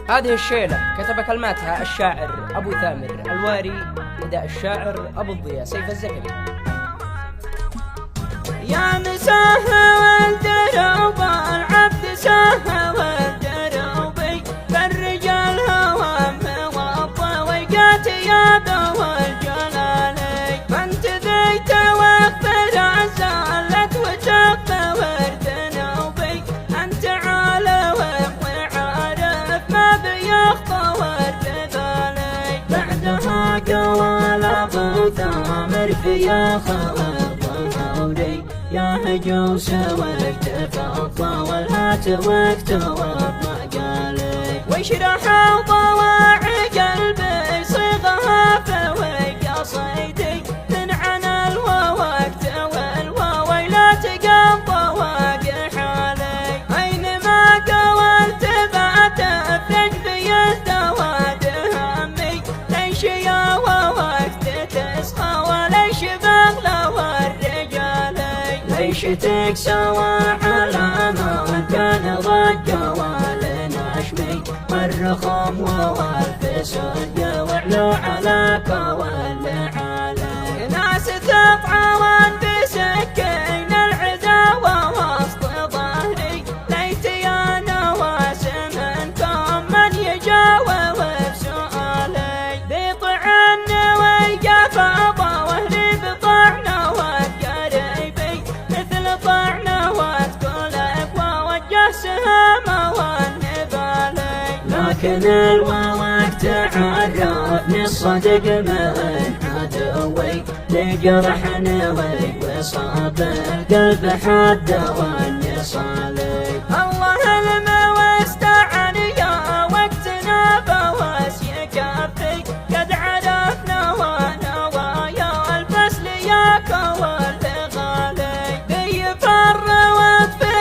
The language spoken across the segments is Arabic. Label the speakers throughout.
Speaker 1: هذه الشيلة كتب كلماتها الشاعر أبو ثامر الواري، أداء الشاعر أبو الضياء سيف الزكري.
Speaker 2: يا مساها والدروب العبد ساها والدروبي، فالرجال هوام موضى ويقات يا ذو الجلالي، فانت ذي توفر عزالت وتخفى ورد نوبي، انت عالم وعارف ما بيخطى ورد ذالي، بعدها قوال ابو ثامر في خواب يا هجوس وتفضى والهات واكتوى مقالي، واشرح ضواع قلبي صيغها فوي قصيدي، تنعن الوقت والواوي لا تقضى واقع حالي، اينما قولت بعد الثقب يزدواد همي، ليش يا وقت تسخى وليش بغلى ليش تكسوى على ما كان ضجة والنشمي، والرخم والفسد وعلو على كوال علي، ناس تطعون بسكين العداوة وسط ظهري، ليت يا نواس منكم من يجاوب بسؤالي، ذي طعن ويقف ظهري بطعنه وقريبي، طعنا واتقول ووجه سهامه والنبالي، لكن الوقت تعرفني الصدق من عدوي، لجرحني وصاب القلب حد والنصالي، الله المستعان يا وقتنا فواس يكفي، قد عرفنا ونوايا الفصل يا كوال فرّوت في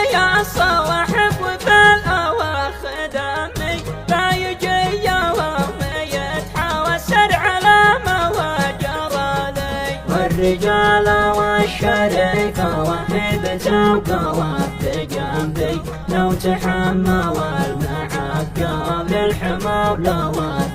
Speaker 2: الصواحب وفي الأواخر دمي، لا يجي يوم يتحوسر على ما وجرى لي، والرجال والشريفة وهبته وقوت جنبي، لو تحموا المعقب للحمى ولوات